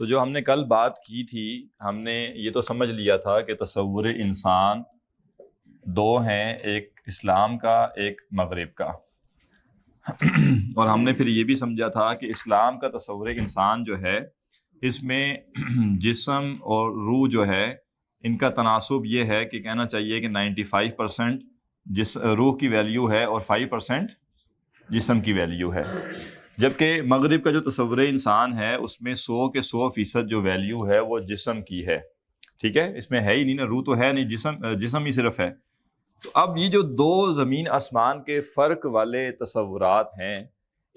تو جو ہم نے کل بات کی تھی، ہم نے یہ تو سمجھ لیا تھا کہ تصور انسان دو ہیں، ایک اسلام کا ایک مغرب کا، اور ہم نے پھر یہ بھی سمجھا تھا کہ اسلام کا تصور انسان جو ہے اس میں جسم اور روح جو ہے ان کا تناسب یہ ہے کہ کہنا چاہیے کہ 95% روح کی ویلیو ہے اور 5% جسم کی ویلیو ہے، جبکہ مغرب کا جو تصور انسان ہے اس میں 100% جو ویلیو ہے وہ جسم کی ہے. ٹھیک ہے، اس میں ہے ہی نہیں نا، روح تو ہے نہیں، جسم ہی صرف ہے. تو اب یہ جو دو زمین آسمان کے فرق والے تصورات ہیں،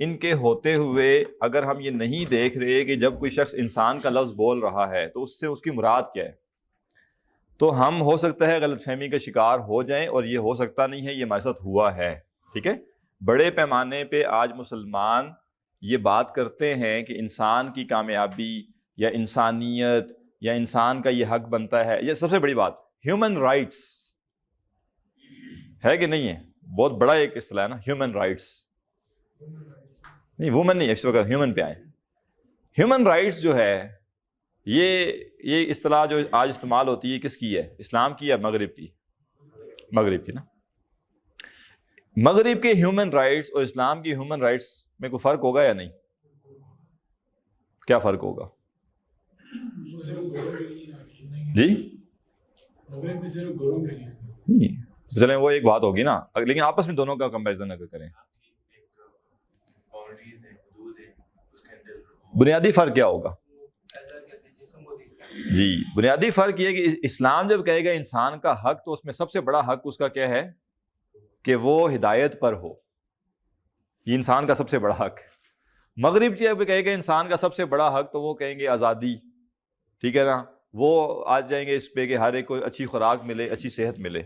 ان کے ہوتے ہوئے اگر ہم یہ نہیں دیکھ رہے کہ جب کوئی شخص انسان کا لفظ بول رہا ہے تو اس سے اس کی مراد کیا ہے، تو ہم ہو سکتا ہے غلط فہمی کا شکار ہو جائیں، اور یہ ہو سکتا نہیں ہے، یہ ہمارے ساتھ ہوا ہے. ٹھیک ہے، بڑے پیمانے پہ آج مسلمان یہ بات کرتے ہیں کہ انسان کی کامیابی یا انسانیت یا انسان کا یہ حق بنتا ہے. یہ سب سے بڑی بات ہیومن رائٹس ہے کہ نہیں ہے، بہت بڑا ایک اصطلاح ہے نا، ہیومن رائٹس. نہیں، وومن نہیں، اس وقت ہیومن پہ آئے. ہیومن رائٹس جو ہے یہ اصطلاح جو آج استعمال ہوتی ہے کس کی ہے، اسلام کی یا مغرب کی؟ مغرب کی نا. مغرب کے ہیومن رائٹس اور اسلام کی ہیومن رائٹس میں کوئی فرق ہوگا یا نہیں؟ کیا فرق ہوگا جی؟ چلیں وہ ایک بات ہوگی نا، لیکن آپس میں دونوں کا کمپیریزن اگر کریں، بنیادی فرق کیا ہوگا؟ جی، بنیادی فرق یہ کہ اسلام جب کہے گا انسان کا حق، تو اس میں سب سے بڑا حق اس کا کیا ہے کہ وہ ہدایت پر ہو. یہ انسان کا سب سے بڑا حق. مغرب جب کہے گا انسان کا سب سے بڑا حق، تو وہ کہیں گے آزادی. ٹھیک ہے نا، وہ آ جائیں گے اس پہ کہ ہر ایک کو اچھی خوراک ملے، اچھی صحت ملے.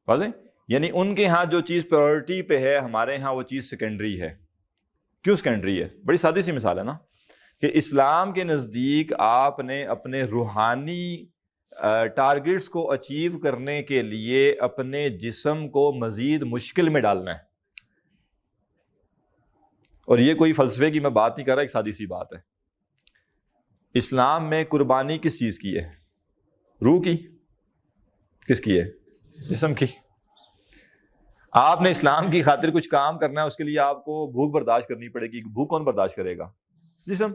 واضح؟ یعنی ان کے ہاں جو چیز پرائورٹی پہ ہے، ہمارے ہاں وہ چیز سیکنڈری ہے. کیوں سیکنڈری ہے؟ بڑی سادی سی مثال ہے نا، کہ اسلام کے نزدیک آپ نے اپنے روحانی ٹارگٹس کو اچیو کرنے کے لیے اپنے جسم کو مزید مشکل میں ڈالنا ہے. اور یہ کوئی فلسفے کی میں بات نہیں کر رہا، ایک سادی سی بات ہے. اسلام میں قربانی کس چیز کی ہے؟ روح کی. کس کی ہے؟ جسم کی. آپ نے اسلام کی خاطر کچھ کام کرنا ہے، اس کے لیے آپ کو بھوک برداشت کرنی پڑے گی. بھوک کون برداشت کرے گا؟ جسم.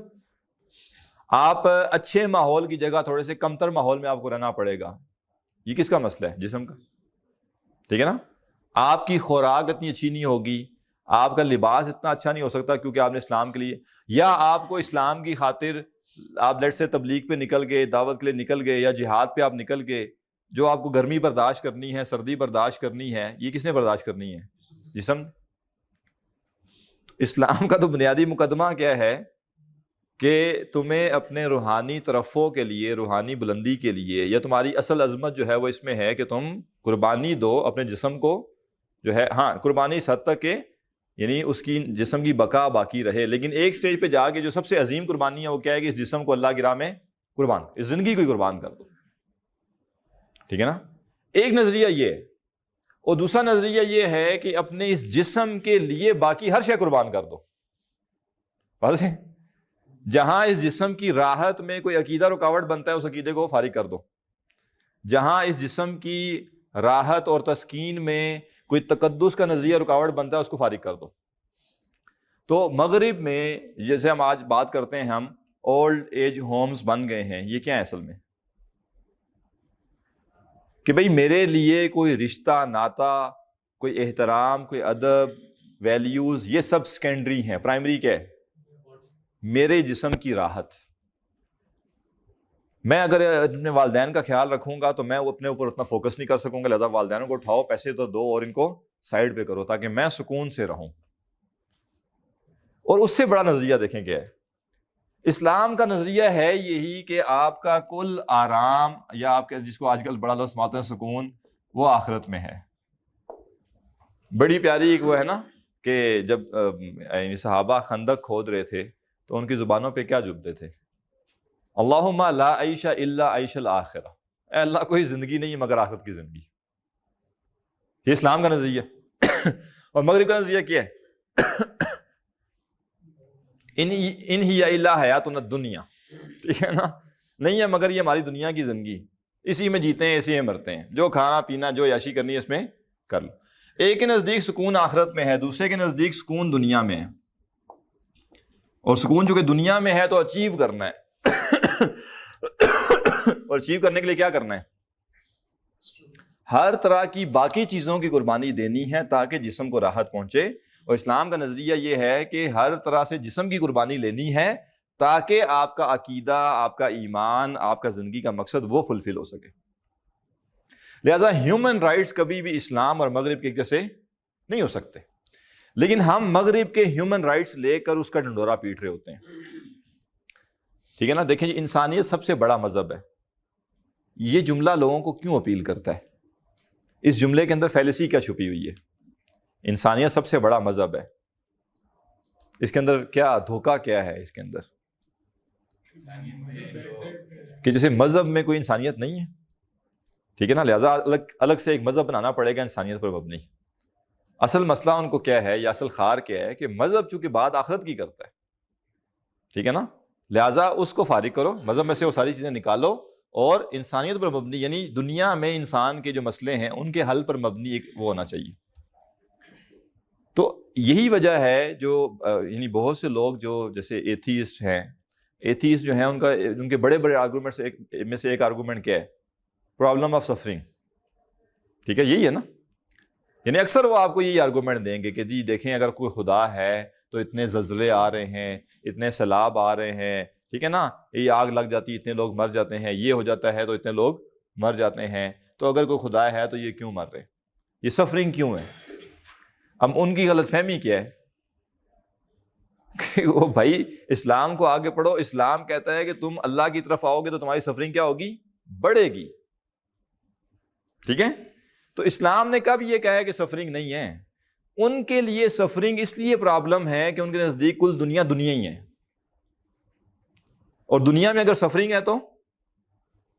آپ اچھے ماحول کی جگہ تھوڑے سے کمتر ماحول میں آپ کو رہنا پڑے گا. یہ کس کا مسئلہ ہے؟ جسم کا. ٹھیک ہے نا. آپ کی خوراک اتنی اچھی نہیں ہوگی، آپ کا لباس اتنا اچھا نہیں ہو سکتا کیونکہ آپ نے اسلام کے لیے، یا آپ کو اسلام کی خاطر آپ لیٹ سے تبلیغ پہ نکل گئے، دعوت کے لیے نکل گئے، یا جہاد پہ آپ نکل گئے، جو آپ کو گرمی برداشت کرنی ہے، سردی برداشت کرنی ہے، یہ کس نے برداشت کرنی ہے؟ جسم. اسلام کا تو بنیادی مقدمہ کیا ہے کہ تمہیں اپنے روحانی ترفع کے لیے، روحانی بلندی کے لیے، یا تمہاری اصل عظمت جو ہے وہ اس میں ہے کہ تم قربانی دو اپنے جسم کو، جو ہے ہاں قربانی اس حد تک کہ یعنی اس کی جسم کی بقا باقی رہے، لیکن ایک سٹیج پہ جا کے جو سب سے عظیم قربانی ہے وہ کیا ہے کہ اس جسم کو اللہ کی راہ میں قربان، اس زندگی کو ہی قربان کر دو. ٹھیک ہے نا. ایک نظریہ یہ ہے، اور دوسرا نظریہ یہ ہے کہ اپنے اس جسم کے لیے باقی ہر شے قربان کر دو. بس جہاں اس جسم کی راحت میں کوئی عقیدہ رکاوٹ بنتا ہے، اس عقیدے کو فارغ کر دو. جہاں اس جسم کی راحت اور تسکین میں کوئی تقدس کا نظریہ رکاوٹ بنتا ہے، اس کو فارغ کر دو. تو مغرب میں جیسے ہم آج بات کرتے ہیں، ہم اولڈ ایج ہومز بن گئے ہیں. یہ کیا ہے اصل میں؟ کہ بھئی میرے لیے کوئی رشتہ ناتا، کوئی احترام، کوئی ادب، ویلیوز، یہ سب سیکنڈری ہیں. پرائمری کیا ہے؟ میرے جسم کی راحت. میں اگر اپنے والدین کا خیال رکھوں گا تو میں اپنے اوپر اتنا فوکس نہیں کر سکوں گا، لہذا والدینوں کو اٹھاؤ، پیسے تو دو اور ان کو سائڈ پہ کرو تاکہ میں سکون سے رہوں. اور اس سے بڑا نظریہ دیکھیں کیا ہے. اسلام کا نظریہ ہے یہی کہ آپ کا کل آرام، یا آپ کے جس کو آج کل بڑا لفظ مانتے ہیں سکون، وہ آخرت میں ہے. بڑی پیاری ایک وہ ہے نا کہ جب صحابہ خندق کھود رہے تھے تو ان کی زبانوں پہ کیا جملے تھے؟ اللہم لا عیش الا عیش الآخرہ. اے اللہ کوئی زندگی نہیں مگر آخرت کی زندگی. یہ اسلام کا نظریہ. اور مغرب کا نظریہ کیا ہے؟ ان ہی الا حیاتنا الدنیا. ٹھیک ہے نا, نہیں ہے, مگر یہ ہماری دنیا کی زندگی, اسی میں جیتے ہیں, اسی میں مرتے ہیں, جو کھانا پینا جو عیاشی کرنی ہے اس میں کر لو. ایک کے نزدیک سکون آخرت میں ہے, دوسرے کے نزدیک سکون دنیا میں ہے. اور سکون جو کہ دنیا میں ہے تو اچیو کرنا ہے اور اچیو کرنے کے لیے کیا کرنا ہے, ہر طرح کی باقی چیزوں کی قربانی دینی ہے تاکہ جسم کو راحت پہنچے. اور اسلام کا نظریہ یہ ہے کہ ہر طرح سے جسم کی قربانی لینی ہے تاکہ آپ کا عقیدہ, آپ کا ایمان, آپ کا زندگی کا مقصد وہ فلفل ہو سکے. لہذا ہیومن رائٹس کبھی بھی اسلام اور مغرب کے ایک جیسے نہیں ہو سکتے, لیکن ہم مغرب کے ہیومن رائٹس لے کر اس کا ڈنڈورا پیٹ رہے ہوتے ہیں. ٹھیک ہے نا. دیکھیں انسانیت سب سے بڑا مذہب ہے, یہ جملہ لوگوں کو کیوں اپیل کرتا ہے؟ اس جملے کے اندر فیلسی کیا چھپی ہوئی ہے؟ انسانیت سب سے بڑا مذہب ہے, اس کے اندر کیا دھوکہ کیا ہے اس کے اندر کہ جیسے مذہب میں کوئی انسانیت نہیں ہے. ٹھیک ہے نا. لہٰذا الگ سے ایک مذہب بنانا پڑے گا انسانیت پر مبنی. اصل مسئلہ ان کو کیا ہے, یا اصل خار کیا ہے کہ مذہب چونکہ بات آخرت کی کرتا ہے, ٹھیک ہے نا, لہٰذا اس کو فارغ کرو, مذہب میں سے وہ ساری چیزیں نکالو اور انسانیت پر مبنی, یعنی دنیا میں انسان کے جو مسئلے ہیں ان کے حل پر مبنی ایک وہ ہونا چاہیے. تو یہی وجہ ہے جو یعنی بہت سے لوگ جو جیسے ایتھیسٹ ہیں, ایتھیسٹ جو ہیں ان کے بڑے بڑے آرگومنٹس میں سے ایک آرگومنٹ کیا ہے؟ Problem of suffering. ٹھیک ہے, یہی ہے نا. یعنی اکثر وہ آپ کو یہی آرگومنٹ دیں گے کہ جی دیکھیں اگر کوئی خدا ہے تو اتنے زلزلے آ رہے ہیں, اتنے سیلاب آ رہے ہیں, ٹھیک ہے نا, یہ آگ لگ جاتی اتنے لوگ مر جاتے ہیں, یہ ہو جاتا ہے تو اتنے لوگ مر جاتے ہیں, تو اگر کوئی خدا ہے تو یہ کیوں مر رہے, یہ سفرنگ کیوں ہے؟ اب ان کی غلط فہمی کیا ہے کہ وہ بھائی اسلام کو آگے پڑھو, اسلام کہتا ہے کہ تم اللہ کی طرف آؤ گے تو تمہاری سفرنگ کیا ہوگی؟ بڑھے گی. ٹھیک ہے. تو اسلام نے کب یہ کہا ہے کہ سفرنگ نہیں ہے؟ ان کے لیے سفرنگ اس لیے پرابلم ہے کہ ان کے نزدیک کل دنیا دنیا ہی ہے, اور دنیا میں اگر سفرنگ ہے تو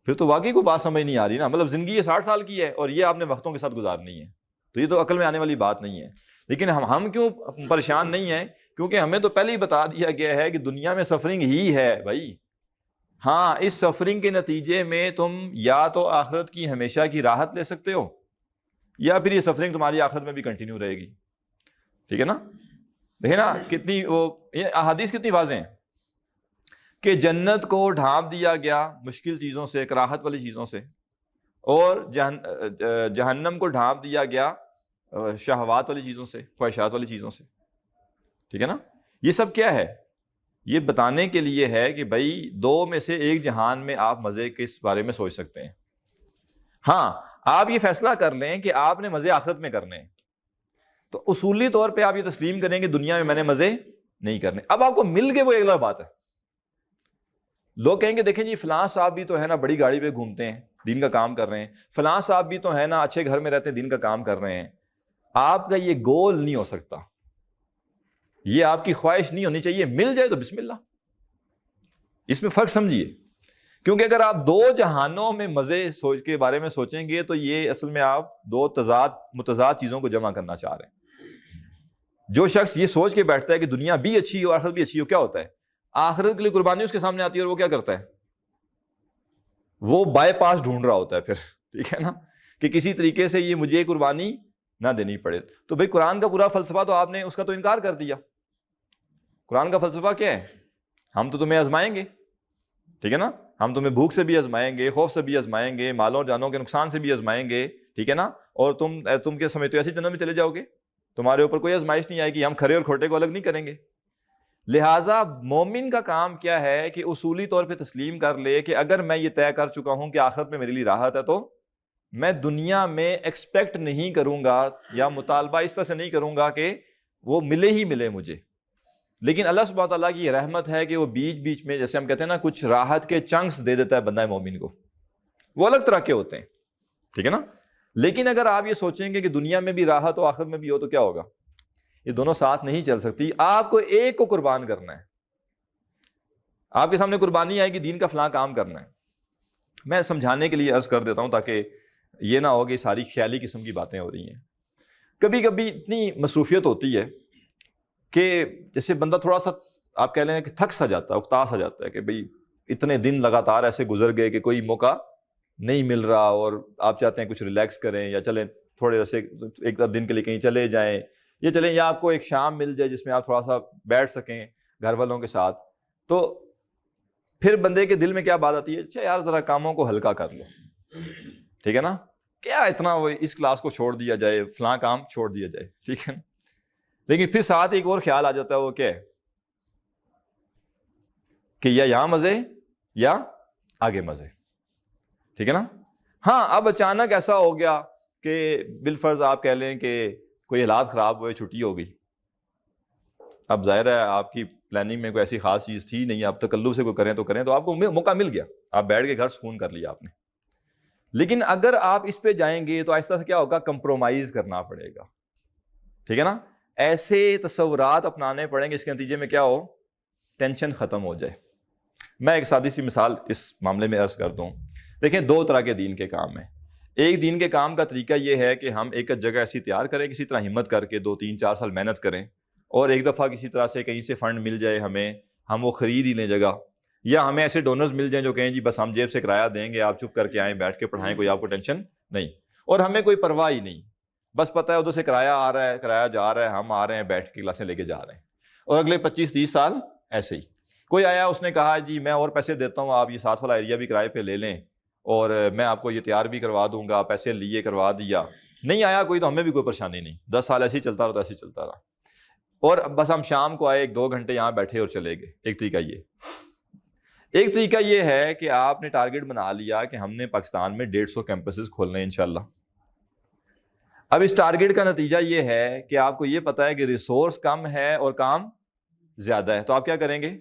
پھر تو واقعی کوئی بات سمجھ نہیں آ رہی نا. مطلب زندگی یہ 60 سال کی ہے اور یہ آپ نے وقتوں کے ساتھ گزارنی ہے, تو یہ تو عقل میں آنے والی بات نہیں ہے. لیکن ہم کیوں پریشان نہیں ہیں؟ کیونکہ ہمیں تو پہلے ہی بتا دیا گیا ہے کہ دنیا میں سفرنگ ہی ہے بھائی. ہاں, اس سفرنگ کے نتیجے میں تم یا تو آخرت کی ہمیشہ کی راحت لے سکتے ہو, یا پھر یہ سفرنگ تمہاری آخرت میں بھی کنٹینیو رہے گی. ٹھیک ہے نا. دیکھیں نا کتنی وہ احادیث کتنی واضح ہیں کہ جنت کو ڈھانپ دیا گیا مشکل چیزوں سے, کراہت والی چیزوں سے, اور جہنم کو ڈھانپ دیا گیا شہوات والی چیزوں سے, خواہشات والی چیزوں سے. ٹھیک ہے نا. یہ سب کیا ہے؟ یہ بتانے کے لیے ہے کہ بھائی دو میں سے ایک جہان میں آپ مزے کس بارے میں سوچ سکتے ہیں. ہاں, آپ یہ فیصلہ کر لیں کہ آپ نے مزے آخرت میں کرنے ہیں, تو اصولی طور پہ آپ یہ تسلیم کریں کہ دنیا میں نے مزے نہیں کرنے. اب آپ کو مل کے وہ اگلا بات ہے. لوگ کہیں گے دیکھیں جی فلاں صاحب بھی تو ہے نا بڑی گاڑی پہ گھومتے ہیں, دین کا کام کر رہے ہیں, فلاں صاحب بھی تو ہے نا اچھے گھر میں رہتے ہیں, دین کا کام کر رہے ہیں. آپ کا یہ گول نہیں ہو سکتا, یہ آپ کی خواہش نہیں ہونی چاہیے. مل جائے تو بسم اللہ. اس میں فرق سمجھیے, کیونکہ اگر آپ دو جہانوں میں مزے سوچ کے بارے میں سوچیں گے تو یہ اصل میں آپ دو متضاد چیزوں کو جمع کرنا چاہ رہے ہیں. جو شخص یہ سوچ کے بیٹھتا ہے کہ دنیا بھی اچھی ہو آخرت بھی اچھی ہو, کیا ہوتا ہے؟ آخرت کے لیے قربانی اس کے سامنے آتی ہے اور وہ کیا کرتا ہے؟ وہ بائی پاس ڈھونڈ رہا ہوتا ہے پھر. ٹھیک ہے نا, کہ کسی طریقے سے یہ مجھے قربانی نہ دینی پڑے. تو بھئی قرآن کا پورا فلسفہ تو آپ نے اس کا تو انکار کر دیا. قرآن کا فلسفہ کیا ہے؟ ہم تو تمہیں آزمائیں گے. ٹھیک ہے نا, ہم تمہیں بھوک سے بھی آزمائیں گے, خوف سے بھی آزمائیں گے, مالوں جانوں کے نقصان سے بھی آزمائیں گے. ٹھیک ہے نا, اور تم کے سمجھتے ہو ایسی جنت میں چلے جاؤ گے, تمہارے اوپر کوئی آزمائش نہیں آئے گی, ہم کھرے اور کھوٹے کو الگ نہیں کریں گے. لہٰذا مومن کا کام کیا ہے کہ اصولی طور پہ تسلیم کر لے کہ اگر میں یہ طے کر چکا ہوں کہ آخرت میں میرے لیے راحت ہے, تو میں دنیا میں ایکسپیکٹ نہیں کروں گا یا مطالبہ اس طرح سے نہیں کروں گا کہ وہ ملے ہی ملے مجھے. لیکن اللہ سبحانہ تعالیٰ کی یہ رحمت ہے کہ وہ بیچ بیچ میں جیسے ہم کہتے ہیں نا کچھ راحت کے چنکس دے دیتا ہے بندہ مومن کو, وہ الگ طرح کے ہوتے ہیں. ٹھیک ہے نا. لیکن اگر آپ یہ سوچیں گے کہ دنیا میں بھی راحت ہو آخرت میں بھی ہو تو کیا ہوگا؟ یہ دونوں ساتھ نہیں چل سکتی. آپ کو ایک کو قربان کرنا ہے. آپ کے سامنے قربانی آئے گی دین کا فلاں کام کرنا ہے. میں سمجھانے کے لیے عرض کر دیتا ہوں تاکہ یہ نہ ہو کہ ساری خیالی قسم کی باتیں ہو رہی ہیں. کبھی کبھی اتنی مصروفیت ہوتی ہے کہ جیسے بندہ تھوڑا سا آپ کہہ لیں کہ تھک سا جاتا ہے, اکتا سا جاتا ہے کہ بھئی اتنے دن لگاتار ایسے گزر گئے کہ کوئی موقع نہیں مل رہا اور آپ چاہتے ہیں کچھ ریلیکس کریں یا چلیں تھوڑے ایسے ایک دن کے لیے کہیں چلے جائیں یا چلیں یا آپ کو ایک شام مل جائے جس میں آپ تھوڑا سا بیٹھ سکیں گھر والوں کے ساتھ، تو پھر بندے کے دل میں کیا بات آتی ہے، اچھا یار ذرا کاموں کو ہلکا کر لو، ٹھیک ہے نا، کیا اتنا وہ اس کلاس کو چھوڑ دیا جائے، فلاں کام چھوڑ دیا جائے، ٹھیک ہے نا. لیکن پھر ساتھ ایک اور خیال آ جاتا ہے، وہ کیا ہے کہ یا یہاں مزے یا آگے مزے، ٹھیک ہے نا. ہاں اب اچانک ایسا ہو گیا کہ بالفرض آپ کہہ لیں کہ کوئی حالات خراب ہوئے، چھٹی ہو گئی، اب ظاہر ہے آپ کی پلاننگ میں کوئی ایسی خاص چیز تھی نہیں، آپ تکلف سے کوئی کریں تو آپ کو موقع مل گیا، آپ بیٹھ کے گھر سکون کر لیا آپ نے. لیکن اگر آپ اس پہ جائیں گے تو آہستہ سے کیا ہوگا، کمپرومائز کرنا پڑے گا، ٹھیک ہے نا. ایسے تصورات اپنانے پڑیں گے، اس کے نتیجے میں کیا ہو، ٹینشن ختم ہو جائے. میں ایک سادی سی مثال اس معاملے میں عرض کر دوں. دیکھیں دو طرح کے دین کے کام ہیں. ایک دین کے کام کا طریقہ یہ ہے کہ ہم ایک جگہ ایسی تیار کریں، کسی طرح ہمت کر کے 2-3-4 سال محنت کریں اور ایک دفعہ کسی طرح سے کہیں سے فنڈ مل جائے ہمیں، ہم وہ خرید ہی لیں جگہ، یا ہمیں ایسے ڈونرز مل جائیں جو کہیں جی بس ہم جیب سے کرایہ دیں گے، آپ چپ کر کے آئیں، بیٹھ کے پڑھائیں، کوئی آپ کو ٹینشن نہیں اور ہمیں کوئی پرواہ ہی نہیں، بس پتہ ہے ادھر سے کرایہ آ رہا ہے، کرایہ جا رہا ہے، ہم آ رہے ہیں بیٹھ کے کلاسیں لے کے جا رہے ہیں. اور اگلے 25-30 سال ایسے ہی. کوئی آیا اس نے کہا جی میں اور پیسے دیتا ہوں، آپ یہ ساتھ والا ایریا بھی کرائے پہ لے لیں اور میں آپ کو یہ تیار بھی کروا دوں گا، پیسے لیے کروا دیا. نہیں آیا کوئی تو ہمیں بھی کوئی پریشانی نہیں، 10 سال ایسے ہی چلتا رہا، ایسے ہی چلتا رہا اور بس ہم شام کو آئے 1-2 گھنٹے یہاں بیٹھے اور چلے گئے. ایک طریقہ یہ. ایک طریقہ یہ ہے کہ آپ نے ٹارگٹ بنا لیا کہ ہم نے پاکستان میں 150 کیمپسز کھولنے ہیں انشاءاللہ. اب اس ٹارگٹ کا نتیجہ یہ ہے کہ آپ کو یہ پتا ہے کہ ریسورس کم ہے اور کام زیادہ ہے، تو آپ کیا کریں گے،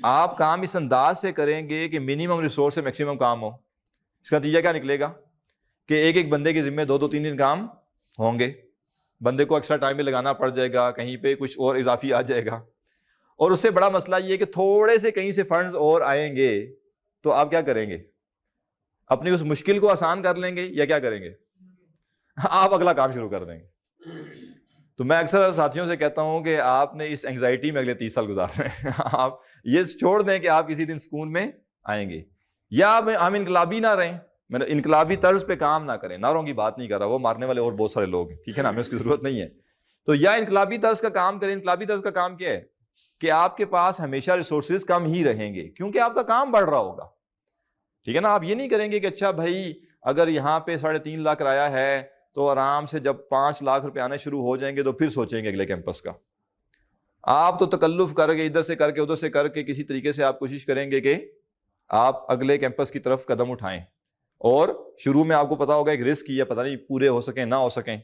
آپ کام اس انداز سے کریں گے کہ منیمم ریسورس سے میکسیمم کام ہو. اس کا نتیجہ کیا نکلے گا کہ ایک ایک بندے کے ذمہ 2-3 دن کام ہوں گے، بندے کو ایکسٹرا ٹائم بھی لگانا پڑ جائے گا، کہیں پہ کچھ اور اضافی آ جائے گا. اور اس سے بڑا مسئلہ یہ ہے کہ تھوڑے سے کہیں سے فنڈز اور آئیں گے تو آپ کیا کریں گے، اپنی اس مشکل کو آسان کر لیں گے یا کیا کریں گے، آپ اگلا کام شروع کر دیں گے. تو میں اکثر ساتھیوں سے کہتا ہوں کہ آپ نے اس اینگزائٹی میں اگلے 30 سال گزارنے ہیں. آپ یہ چھوڑ دیں کہ آپ کسی دن سکون میں آئیں گے، یا ہم انقلابی نہ رہیں، میں انقلابی طرز پہ کام نہ کریں، نعروں کی بات نہیں کر رہا، وہ مارنے والے اور بہت سارے لوگ ہیں، ٹھیک ہے نا، ہمیں اس کی ضرورت نہیں ہے. تو یا انقلابی طرز کا کام کریں. انقلابی طرز کا کام کیا ہے کہ آپ کے پاس ہمیشہ ریسورسز کم ہی رہیں گے کیونکہ آپ کا کام بڑھ رہا ہوگا، ٹھیک ہے نا. آپ یہ نہیں کریں گے کہ اچھا بھائی اگر یہاں پہ 3.5 لاکھ کرایہ ہے تو آرام سے جب 5 لاکھ روپے آنے شروع ہو جائیں گے تو پھر سوچیں گے اگلے کیمپس کا. آپ تو تکلف کر کے ادھر سے کر کے ادھر سے کر کے کسی طریقے سے آپ کوشش کریں گے کہ آپ اگلے کیمپس کی طرف قدم اٹھائیں، اور شروع میں آپ کو پتا ہوگا ایک رسک ہی ہے، پتہ نہیں پورے ہو سکیں نہ ہو سکیں،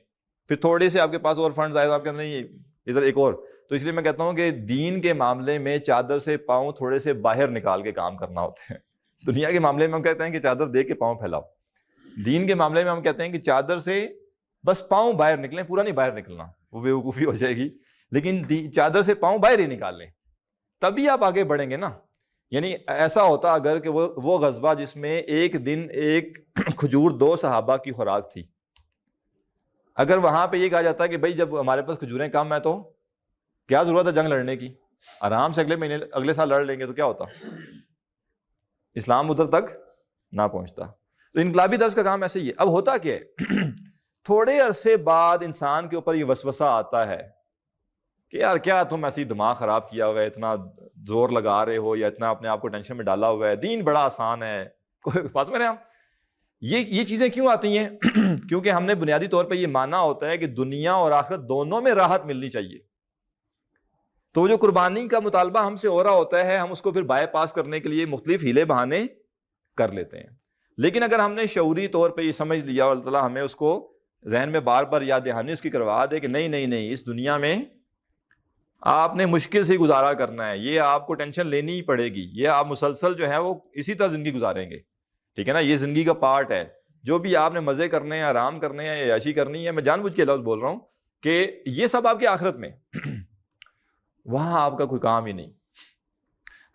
پھر تھوڑے سے آپ کے پاس اور فنڈز آئے تو آپ کہتے ہیں نہیں ادھر ایک اور. تو اس لیے میں کہتا ہوں کہ دین کے معاملے میں چادر سے پاؤں تھوڑے سے باہر نکال کے کام کرنا ہوتے ہیں. دنیا کے معاملے میں ہم کہتے ہیں کہ چادر دے کے پاؤں پھیلاؤ، دین کے معاملے میں ہم کہتے ہیں کہ چادر سے بس پاؤں باہر نکلیں، پورا نہیں باہر نکلنا، وہ بیوقوفی ہو جائے گی، لیکن چادر سے پاؤں باہر ہی نکال لیں، تبھی آپ آگے بڑھیں گے نا. یعنی ایسا ہوتا اگر کہ وہ غزوہ جس میں ایک دن ایک کھجور 2 صحابہ کی خوراک تھی، اگر وہاں پہ یہ کہا جاتا ہے کہ بھائی جب ہمارے پاس کھجوریں کم ہیں تو کیا ضرورت ہے جنگ لڑنے کی، آرام سے اگلے سال لڑ لیں گے، تو کیا ہوتا، اسلام ادھر تک نہ پہنچتا. تو انقلابی طرز کا کام ایسے ہی ہے. اب ہوتا کیا ہے تھوڑے عرصے بعد انسان کے اوپر یہ وسوسہ آتا ہے کہ یار کیا تم ایسی دماغ خراب کیا ہوا ہے، اتنا زور لگا رہے ہو یا اتنا اپنے آپ کو ٹینشن میں ڈالا ہوا ہے، دین بڑا آسان ہے، کوئی پاس میں یہ چیزیں کیوں آتی ہیں کیونکہ ہم نے بنیادی طور پہ یہ ماننا ہوتا ہے کہ دنیا اور آخرت دونوں میں راحت ملنی چاہیے. تو جو قربانی کا مطالبہ ہم سے ہو رہا ہوتا ہے، ہم اس کو پھر بائی پاس کرنے کے لیے مختلف ہیلے بہانے کر لیتے ہیں. لیکن اگر ہم نے شعوری طور پہ یہ سمجھ لیا اور اللہ تعالیٰ ہمیں اس کو ذہن میں بار بار یاد دہانی اس کی کروا دے کہ نہیں نہیں نہیں، اس دنیا میں آپ نے مشکل سے گزارا کرنا ہے، یہ آپ کو ٹینشن لینی ہی پڑے گی، یہ آپ مسلسل جو ہے وہ اسی طرح زندگی گزاریں گے، ٹھیک ہے نا، یہ زندگی کا پارٹ ہے. جو بھی آپ نے مزے کرنے ہیں، آرام کرنے ہیں، عیاشی کرنی ہے، میں جان بوجھ کے لفظ بول رہا ہوں کہ یہ سب آپ کی آخرت میں وہاں آپ کا کوئی کام ہی نہیں،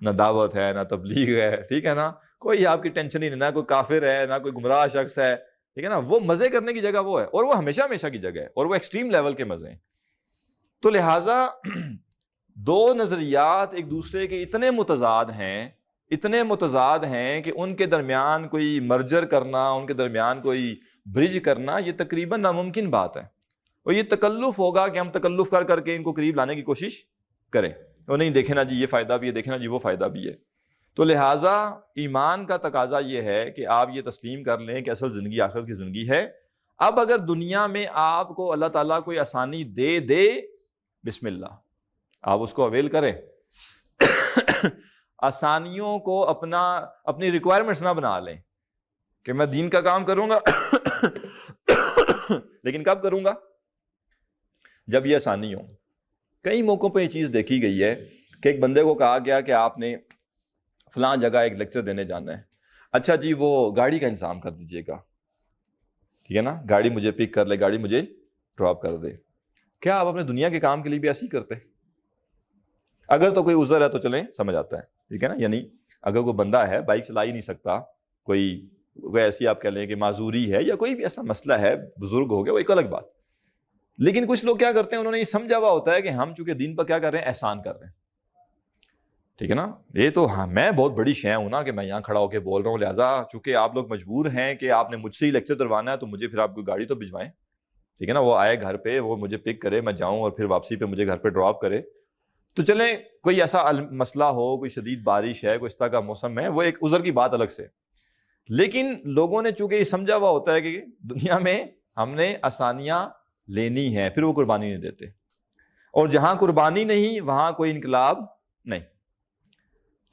نہ دعوت ہے نہ تبلیغ ہے، ٹھیک ہے نا، کوئی آپ کی ٹینشن ہی نہیں، نہ کوئی کافر ہے نہ کوئی گمراہ شخص ہے، ٹھیک ہے نا. وہ مزے کرنے کی جگہ وہ ہے، اور وہ ہمیشہ ہمیشہ کی جگہ ہے، اور وہ ایکسٹریم لیول کے مزے ہیں. تو لہٰذا دو نظریات ایک دوسرے کے اتنے متضاد ہیں کہ ان کے درمیان کوئی مرجر کرنا، ان کے درمیان کوئی برج کرنا، یہ تقریباً ناممکن بات ہے. اور یہ تکلف ہوگا کہ ہم تکلف کر کر کے ان کو قریب لانے کی کوشش کریں. اور نہیں دیکھیں نا جی یہ فائدہ بھی ہے، دیکھیں نا جی وہ فائدہ بھی ہے. تو لہٰذا ایمان کا تقاضا یہ ہے کہ آپ یہ تسلیم کر لیں کہ اصل زندگی آخرت کی زندگی ہے. اب اگر دنیا میں آپ کو اللہ تعالیٰ کوئی آسانی دے بسم اللہ، آپ اس کو اویل کریں. آسانیوں کو اپنی ریکوائرمنٹس نہ بنا لیں کہ میں دین کا کام کروں گا لیکن کب کروں گا؟ جب یہ آسانی ہو. کئی موقعوں پہ یہ چیز دیکھی گئی ہے کہ ایک بندے کو کہا گیا کہ آپ نے فلاں جگہ ایک لیکچر دینے جانا ہے. اچھا جی وہ گاڑی کا انتظام کر دیجیے گا، ٹھیک ہے نا، گاڑی مجھے پک کر لے، گاڑی مجھے ڈراپ کر دے. کیا آپ اپنے دنیا کے کام کے لیے بھی ایسے ہی کرتے؟ اگر تو کوئی عذر ہے تو چلیں سمجھ آتا ہے، ٹھیک ہے نا. یعنی اگر کوئی بندہ ہے بائک چلا ہی نہیں سکتا، کوئی ایسی آپ کہہ لیں کہ معذوری ہے یا کوئی بھی ایسا مسئلہ ہے، بزرگ ہو گیا، وہ ایک الگ بات. لیکن کچھ لوگ کیا کرتے ہیں، انہوں نے یہ سمجھا ہوا ہوتا ہے کہ ہم چونکہ دین پر کیا کر رہے ہیں، احسان کر رہے ہیں، ٹھیک ہے نا. یہ تو ہاں میں بہت بڑی شے ہوں نا کہ میں یہاں کھڑا ہو کے بول رہا ہوں، لہٰذا چونکہ آپ لوگ مجبور ہیں کہ آپ نے مجھ سے ہی لیکچر کروانا ہے تو مجھے پھر آپ کو گاڑی تو بھجوائیں، ٹھیک ہے نا. وہ آئے گھر پہ، وہ مجھے پک کرے، میں جاؤں اور پھر واپسی پہ مجھے گھر پہ ڈراپ کرے. تو چلیں کوئی ایسا مسئلہ ہو، کوئی شدید بارش ہے، کوئی اس طرح کا موسم ہے، وہ ایک عذر کی بات الگ سے. لیکن لوگوں نے چونکہ یہ سمجھا ہوا ہوتا ہے کہ دنیا میں ہم نے آسانیاں لینی ہیں، پھر وہ قربانی نہیں دیتے. اور جہاں قربانی نہیں وہاں کوئی انقلاب نہیں.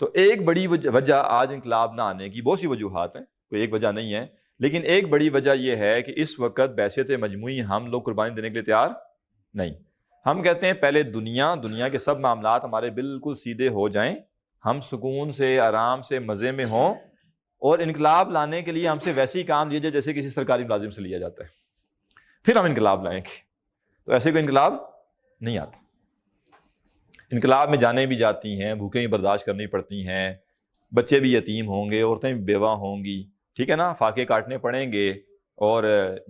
تو ایک بڑی وجہ آج انقلاب نہ آنے کی، بہت سی وجوہات ہیں، کوئی ایک وجہ نہیں ہے، لیکن ایک بڑی وجہ یہ ہے کہ اس وقت بحیثیت مجموعی ہم لوگ قربانی دینے کے لیے تیار نہیں. ہم کہتے ہیں پہلے دنیا کے سب معاملات ہمارے بالکل سیدھے ہو جائیں، ہم سکون سے، آرام سے، مزے میں ہوں، اور انقلاب لانے کے لیے ہم سے ویسے ہی کام لیا جائے جیسے کسی سرکاری ملازم سے لیا جاتا ہے، پھر ہم انقلاب لائیں گے. تو ایسے کوئی انقلاب نہیں آتا. انقلاب میں جانیں بھی جاتی ہیں، بھوکیں بھی برداشت کرنی پڑتی ہیں، بچے بھی یتیم ہوں گے، عورتیں بھی بیوہ ہوں گی، ٹھیک ہے نا، فاقے کاٹنے پڑیں گے، اور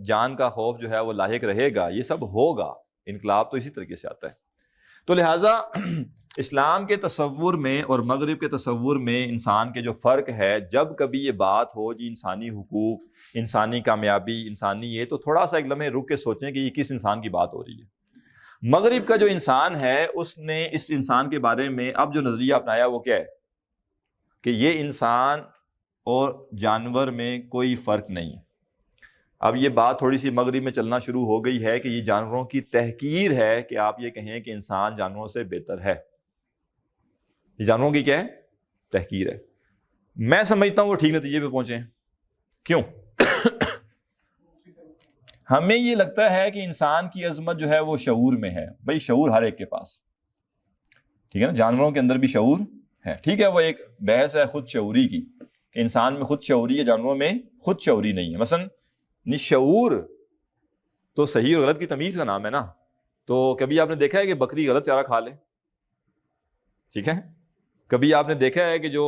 جان کا خوف جو ہے وہ لاحق رہے گا. یہ سب ہوگا. انقلاب تو اسی طریقے سے آتا ہے. تو لہٰذا اسلام کے تصور میں اور مغرب کے تصور میں انسان کے جو فرق ہے، جب کبھی یہ بات ہو جی انسانی حقوق، انسانی کامیابی، انسانی یہ، تو تھوڑا سا ایک لمحے رک کے سوچیں کہ یہ کس انسان کی بات ہو رہی ہے. مغرب کا جو انسان ہے اس نے اس انسان کے بارے میں اب جو نظریہ اپنایا وہ کیا ہے کہ یہ انسان اور جانور میں کوئی فرق نہیں. اب یہ بات تھوڑی سی مغرب میں چلنا شروع ہو گئی ہے کہ یہ جانوروں کی تحقیر ہے کہ آپ یہ کہیں کہ انسان جانوروں سے بہتر ہے. یہ جانوروں کی کیا ہے؟ تحقیر ہے. میں سمجھتا ہوں وہ ٹھیک نتیجے پہ پہنچے ہیں. کیوں؟ ہمیں یہ لگتا ہے کہ انسان کی عظمت جو ہے وہ شعور میں ہے. بھائی شعور ہر ایک کے پاس، ٹھیک ہے نا، جانوروں کے اندر بھی شعور ہے، ٹھیک ہے. وہ ایک بحث ہے خود شعوری کی کہ انسان میں خود شعوری ہے، جانوروں میں خود شعوری نہیں ہے. مثلا شعور تو صحیح اور غلط کی تمیز کا نام ہے نا. تو کبھی آپ نے دیکھا ہے کہ بکری غلط چارہ کھا لے؟ ٹھیک ہے. کبھی آپ نے دیکھا ہے کہ جو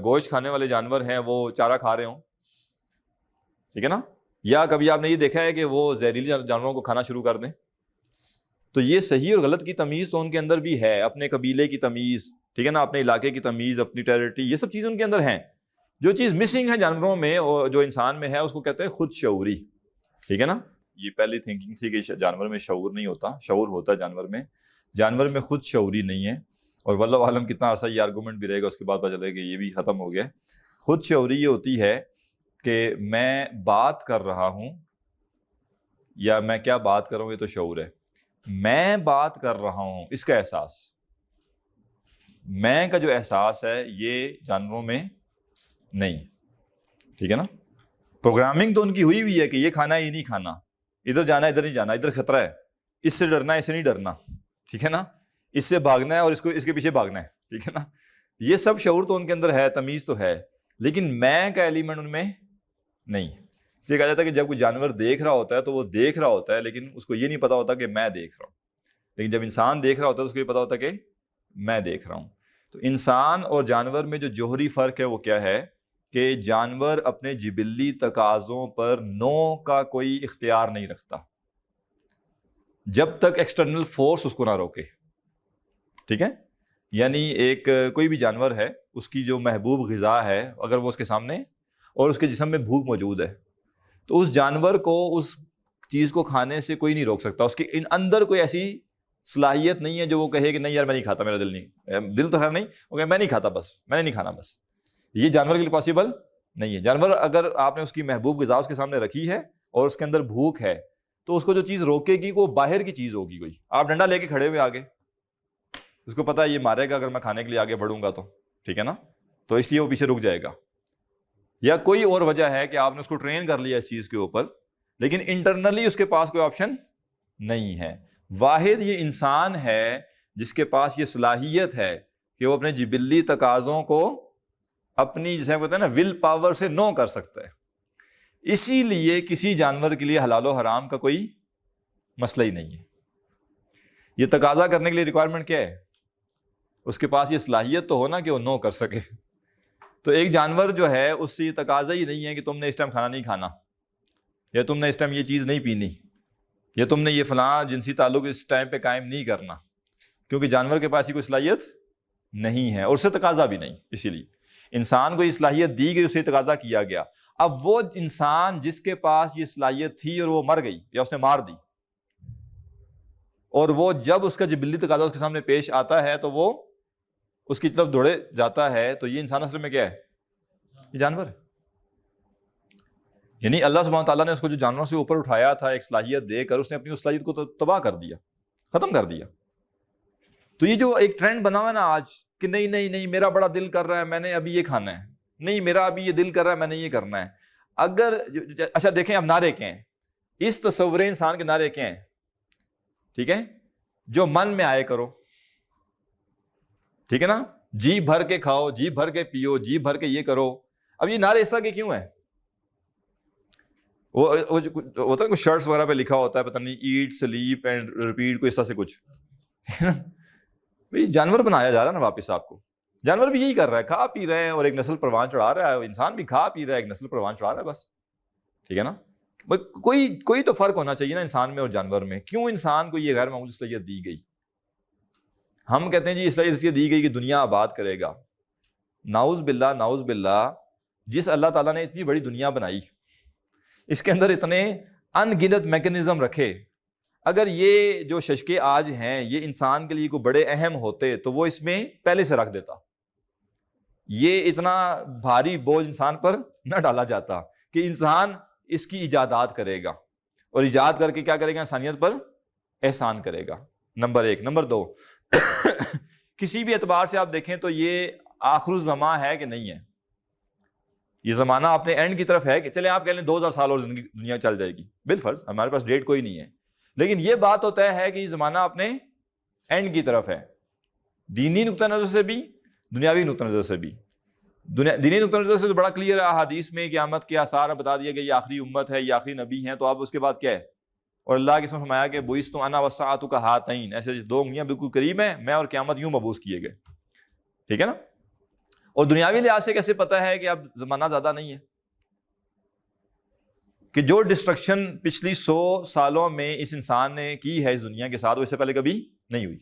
گوشت کھانے والے جانور ہیں وہ چارہ کھا رہے ہوں؟ ٹھیک ہے نا. یا کبھی آپ نے یہ دیکھا ہے کہ وہ زہریلی جانوروں کو کھانا شروع کر دیں؟ تو یہ صحیح اور غلط کی تمیز تو ان کے اندر بھی ہے، اپنے قبیلے کی تمیز، ٹھیک ہے نا، اپنے علاقے کی تمیز، اپنی ٹیریٹری، یہ سب چیزیں ان کے اندر ہیں. جو چیز مسنگ ہے جانوروں میں اور جو انسان میں ہے اس کو کہتے ہیں خود شعوری، ٹھیک ہے نا. یہ پہلی تھنکنگ تھی کہ جانور میں شعور نہیں ہوتا، شعور ہوتا ہے جانور میں. جانور میں خود شعوری نہیں ہے. اور واللہ عالم کتنا عرصہ یہ آرگومنٹ بھی رہے گا، اس کے بعد پتہ چلے گا یہ بھی ختم ہو گیا. خود شعوری یہ ہوتی ہے کہ میں بات کر رہا ہوں، یا میں کیا بات کر رہا ہوں یہ تو شعور ہے. میں بات کر رہا ہوں اس کا احساس، میں کا جو احساس ہے یہ جانوروں میں نہیں، ٹھیک ہے نا. پروگرامنگ تو ان کی ہوئی ہوئی ہے کہ یہ کھانا ہے یہ نہیں کھانا، ادھر جانا ہے ادھر نہیں جانا، ادھر خطرہ ہے، اس سے ڈرنا ہے اس سے نہیں ڈرنا، ٹھیک ہے نا، اس سے بھاگنا ہے اور اس کے پیچھے بھاگنا ہے، ٹھیک ہے نا. یہ سب شعور تو ان کے اندر ہے، تمیز تو ہے، لیکن میں کا ایلیمنٹ ان میں نہیں. اس لیے کہا جاتا ہے کہ جب کوئی جانور دیکھ رہا ہوتا ہے تو وہ دیکھ رہا ہوتا ہے لیکن اس کو یہ نہیں پتا ہوتا کہ میں دیکھ رہا ہوں. لیکن جب انسان دیکھ رہا ہوتا ہے تو اس کو یہ پتا ہوتا ہے کہ میں دیکھ رہا ہوں. تو انسان اور جانور میں جو جوہری فرق ہے وہ کیا ہے کہ جانور اپنے جبلی تقاضوں پر نو کا کوئی اختیار نہیں رکھتا جب تک ایکسٹرنل فورس اس کو نہ روکے. ٹھیک ہے، یعنی ایک کوئی بھی جانور ہے، اس کی جو محبوب غذا ہے اگر وہ اس کے سامنے اور اس کے جسم میں بھوک موجود ہے تو اس جانور کو اس چیز کو کھانے سے کوئی نہیں روک سکتا. اس کے اندر کوئی ایسی صلاحیت نہیں ہے جو وہ کہے کہ نہیں یار میں نہیں کھاتا، میرا دل نہیں، دل تو خیر نہیں، وہ کہے میں نہیں کھاتا، بس میں نے نہیں کھانا بس. یہ جانور کے لیے پاسبل نہیں ہے. جانور اگر آپ نے اس کی محبوب غذا اس کے سامنے رکھی ہے اور اس کے اندر بھوک ہے تو اس کو جو چیز روکے گی وہ باہر کی چیز ہوگی. کوئی آپ ڈنڈا لے کے کھڑے ہوئے آگے، اس کو پتا ہے یہ مارے گا اگر میں کھانے کے لیے آگے بڑھوں گا تو، ٹھیک ہے نا، تو اس لیے وہ پیچھے رک جائے گا. یا کوئی اور وجہ ہے کہ آپ نے اس کو ٹرین کر لیا اس چیز کے اوپر، لیکن انٹرنلی اس کے پاس کوئی آپشن نہیں ہے. واحد یہ انسان ہے جس کے پاس یہ صلاحیت ہے کہ وہ اپنے جبلی تقاضوں کو اپنی، جسے کہتے ہیں نا، ول پاور سے نو کر سکتا ہے. اسی لیے کسی جانور کے لیے حلال و حرام کا کوئی مسئلہ ہی نہیں ہے. یہ تقاضا کرنے کے لیے ریکوائرمنٹ کیا ہے؟ اس کے پاس یہ صلاحیت تو ہونا کہ وہ نو کر سکے. تو ایک جانور جو ہے اس سے یہ تقاضا ہی نہیں ہے کہ تم نے اس ٹائم کھانا نہیں کھانا، یا تم نے اس ٹائم یہ چیز نہیں پینی، یا تم نے یہ فلاں جنسی تعلق اس ٹائم پہ قائم نہیں کرنا، کیونکہ جانور کے پاس یہ کوئی صلاحیت نہیں ہے اور اسے تقاضا بھی نہیں. اسی لیے انسان کو یہ صلاحیت دی گئی، اسے تقاضا کیا گیا. اب وہ انسان جس کے پاس یہ صلاحیت تھی اور وہ مر گئی یا اس نے مار دی، اور وہ جب اس کا جبلی تقاضا اس کے سامنے پیش آتا ہے تو وہ اس کی طرف دوڑے جاتا ہے، تو یہ انسان اصل میں کیا ہے؟ یہ جانور ہے. یعنی اللہ سبحانہ تعالیٰ نے اس کو جو جانوروں سے اوپر اٹھایا تھا ایک صلاحیت دے کر، اس نے اپنی اس صلاحیت کو تباہ کر دیا، ختم کر دیا. تو یہ جو ایک ٹرینڈ بنا ہوا ہے نا آج کہ نہیں نہیں نہیں میرا بڑا دل کر رہا ہے میں نے ابھی یہ کھانا ہے، نہیں میرا ابھی یہ دل کر رہا ہے میں نے یہ کرنا ہے. اگر اچھا دیکھیں اب نعرے کیا ہیں، اس تصور انسان کے نعرے کیا ہیں؟ ٹھیک ہے، جو من میں آئے کرو، ٹھیک ہے نا، جی بھر کے کھاؤ، جی بھر کے پیو، جی بھر کے یہ کرو. اب یہ نعرے اس طرح کے کیوں ہیں؟ وہ ہوتا ہے کچھ شرٹس وغیرہ پہ لکھا ہوتا ہے پتہ نہیں ایٹ سلیپ اینڈ ریپیٹ، کو اس طرح سے کچھ. بھائی جانور بنایا جا رہا ہے نا واپس آپ کو. جانور بھی یہی کر رہا ہے، کھا پی رہے ہیں اور ایک نسل پروان چڑھا رہا ہے. انسان بھی کھا پی رہا ہے، ایک نسل پروان چڑھا رہا ہے، بس. ٹھیک ہے نا، کوئی تو فرق ہونا چاہیے نا انسان میں اور جانور میں. کیوں انسان کو یہ غیر معمولی صلاحیت دی گئی؟ ہم کہتے ہیں جی اس لیے دی گئی کہ دنیا آباد کرے گا. نعوذ باللہ نعوذ باللہ. جس اللہ تعالیٰ نے اتنی بڑی دنیا بنائی، اس کے اندر اتنے ان گنت میکینزم رکھے، اگر یہ جو ششکے آج ہیں یہ انسان کے لیے کوئی بڑے اہم ہوتے تو وہ اس میں پہلے سے رکھ دیتا. یہ اتنا بھاری بوجھ انسان پر نہ ڈالا جاتا کہ انسان اس کی ایجادات کرے گا اور ایجاد کر کے کیا کرے گا؟ انسانیت پر احسان کرے گا. نمبر ایک. نمبر دو، کسی بھی اعتبار سے آپ دیکھیں تو یہ آخر الزمان ہے کہ نہیں ہے؟ یہ زمانہ اپنے اینڈ کی طرف ہے کہ چلے آپ کہہ لیں 2000 سال اور زندگی دنیا چل جائے گی، بالفرض ہمارے پاس ڈیٹ کوئی نہیں ہے، لیکن یہ بات تو طے ہے کہ یہ زمانہ اپنے اینڈ کی طرف ہے، دینی نقطہ نظر سے بھی، دنیاوی نقطہ نظر سے بھی. دینی نقطہ نظر سے تو بڑا کلیئر ہے، احادیث میں قیامت کے آثار بتا دیا کہ یہ آخری امت ہے، یہ آخری نبی ہیں. تو اب اس کے بعد کیا ہے؟ اور اللہ کی فرمایا کہ بعثت انا والساعۃ کہاتین، ایسے دو انگلیاں بالکل قریب ہیں، میں اور قیامت یوں مبعوث کیے گئے. ٹھیک ہے نا. اور دنیاوی لحاظ سے کیسے پتہ ہے کہ اب زمانہ زیادہ نہیں ہے؟ کہ جو ڈسٹرکشن پچھلی 100 سالوں میں اس انسان نے کی ہے اس دنیا کے ساتھ، وہ اس سے پہلے کبھی نہیں ہوئی.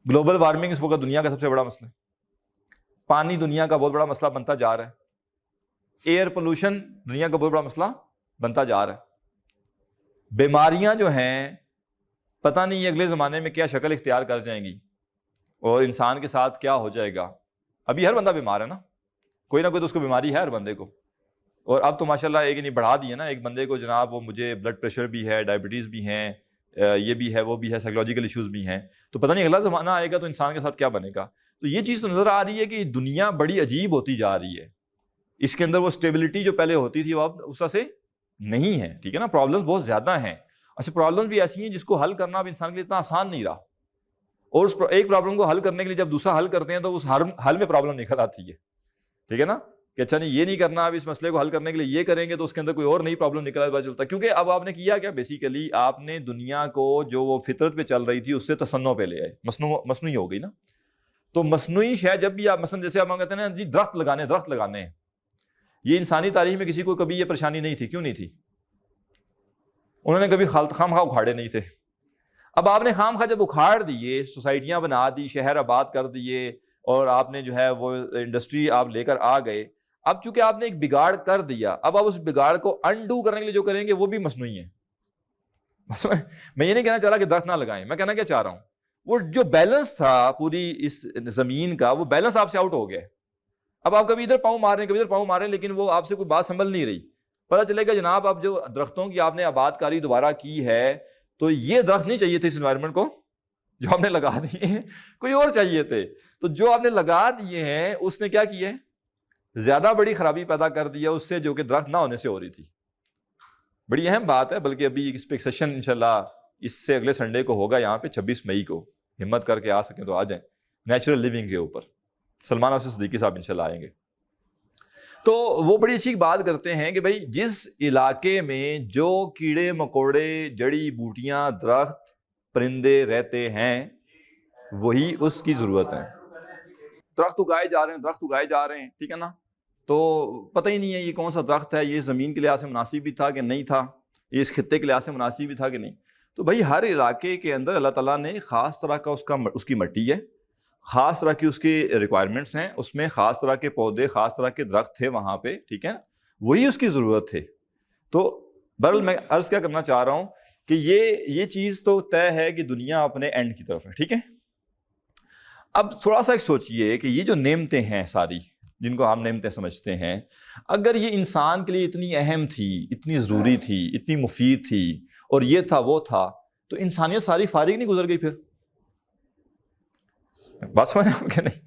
گلوبل وارمنگ اس وقت دنیا کا سب سے بڑا مسئلہ ہے. پانی دنیا کا بہت بڑا مسئلہ بنتا جا رہا ہے. ایئر پولوشن دنیا کا بہت بڑا مسئلہ بنتا جا رہا ہے. بیماریاں جو ہیں پتہ نہیں اگلے زمانے میں کیا شکل اختیار کر جائیں گی اور انسان کے ساتھ کیا ہو جائے گا. ابھی ہر بندہ بیمار ہے نا، کوئی نہ کوئی تو اس کو بیماری ہے ہر بندے کو. اور اب تو ماشاءاللہ ایک نہیں بڑھا دی ہے نا، ایک بندے کو جناب وہ مجھے بلڈ پریشر بھی ہے، ڈائبٹیز بھی ہیں، یہ بھی ہے وہ بھی ہے، سائیکولوجیکل ایشوز بھی ہیں. تو پتہ نہیں اگلا زمانہ آئے گا تو انسان کے ساتھ کیا بنے گا. تو یہ چیز تو نظر آ رہی ہے کہ دنیا بڑی عجیب ہوتی جا رہی ہے. اس کے اندر وہ اسٹیبلٹی جو پہلے ہوتی تھی وہ اب اس طرح سے نہیں ہے. ٹھیک ہے نا. پرابلمس بہت زیادہ ہیں. اچھا پرابلمس بھی ایسی ہیں جس کو حل کرنا اب انسان کے لیے اتنا آسان نہیں رہا. اور اس ایک پرابلم کو حل کرنے کے لیے جب دوسرا حل کرتے ہیں تو اس حل میں پرابلم نکل آتی ہے. ٹھیک ہے نا. کہ اچھا نہیں یہ نہیں کرنا، اب اس مسئلے کو حل کرنے کے لیے یہ کریں گے تو اس کے اندر کوئی اور نئی پرابلم نکل پتہ چلتا ہے. کیونکہ اب آپ نے کیا کیا بیسیکلی، آپ نے دنیا کو جو وہ فطرت پہ چل رہی تھی اس سے تصنع پہ لے آئے، مصنوعی ہو گئی نا. تو مصنوعی شے جب بھی آپ مثلا جیسے آپ کہتے ہیں نا جی درخت لگانے ہیں، یہ انسانی تاریخ میں کسی کو کبھی یہ پریشانی نہیں تھی. کیوں نہیں تھی؟ انہوں نے کبھی خواہ اکھاڑے نہیں تھے. اب آپ نے خام خواہ جب اکھاڑ دیے، سوسائٹیاں بنا دی، شہر آباد کر دیے، اور آپ نے جو ہے وہ انڈسٹری آپ لے کر آ گئے، اب چونکہ آپ نے ایک بگاڑ کر دیا، اب آپ اس بگاڑ کو انڈو کرنے کے لیے جو کریں گے وہ بھی مصنوعی ہے. میں یہ نہیں کہنا چاہ رہا کہ درخت نہ لگائیں، میں کہنا کیا چاہ رہا ہوں، وہ جو بیلنس تھا پوری اس زمین کا، وہ بیلنس آپ سے آؤٹ ہو گیا. اب آپ کبھی ادھر پاؤں مار رہے ہیں، کبھی ادھر پاؤں مار رہے ہیں، لیکن وہ آپ سے کوئی بات سنبھل نہیں رہی. پتہ چلے گا جناب اب جو درختوں کی آپ نے آباد کاری دوبارہ کی ہے، تو یہ درخت نہیں چاہیے تھے اس انوائرمنٹ کو جو آپ نے لگا دیے ہیں، کوئی اور چاہیے تھے. تو جو آپ نے لگا دیے ہیں اس نے کیا کیا ہے، زیادہ بڑی خرابی پیدا کر دیا اس سے، جو کہ درخت نہ ہونے سے ہو رہی تھی. بڑی اہم بات ہے، بلکہ ابھی اس پہ ایک سیشن انشاءاللہ اس سے اگلے سنڈے کو ہوگا یہاں پہ 26 مئی کو. ہمت کر کے آ سکیں تو آ جائیں. نیچرل لیونگ کے اوپر سلمان حسین صدیقی صاحب انشاءاللہ آئیں گے. تو وہ بڑی اچھی بات کرتے ہیں کہ بھائی جس علاقے میں جو کیڑے مکوڑے، جڑی بوٹیاں، درخت، پرندے رہتے ہیں وہی اس کی ضرورت ہے. درخت اگائے جا رہے ہیں، درخت اگائے جا رہے ہیں، ٹھیک ہے نا. تو پتہ ہی نہیں ہے یہ کون سا درخت ہے، یہ زمین کے لحاظ سے مناسب بھی تھا کہ نہیں تھا، یہ اس خطے کے لحاظ سے مناسب بھی تھا کہ نہیں. تو بھائی ہر علاقے کے اندر اللہ تعالیٰ نے خاص طرح کا اس کی مٹی ہے، خاص طرح کی اس کی ریکوائرمنٹس ہیں، اس میں خاص طرح کے پودے، خاص طرح کے درخت تھے وہاں پہ، ٹھیک ہے، وہی اس کی ضرورت تھے. تو بہرحال میں عرض کیا کرنا چاہ رہا ہوں کہ یہ چیز تو طے ہے کہ دنیا اپنے اینڈ کی طرف ہے، ٹھیک ہے. اب تھوڑا سا ایک سوچئے کہ یہ جو نعمتیں ہیں ساری جن کو ہم نعمتیں سمجھتے ہیں، اگر یہ انسان کے لیے اتنی اہم تھی، اتنی ضروری تھی، اتنی مفید تھی، اور یہ تھا وہ تھا، تو انسانیت ساری فارغ نہیں گزر گئی پھر؟ بات سمجھ رہے ہیں کہ نہیں؟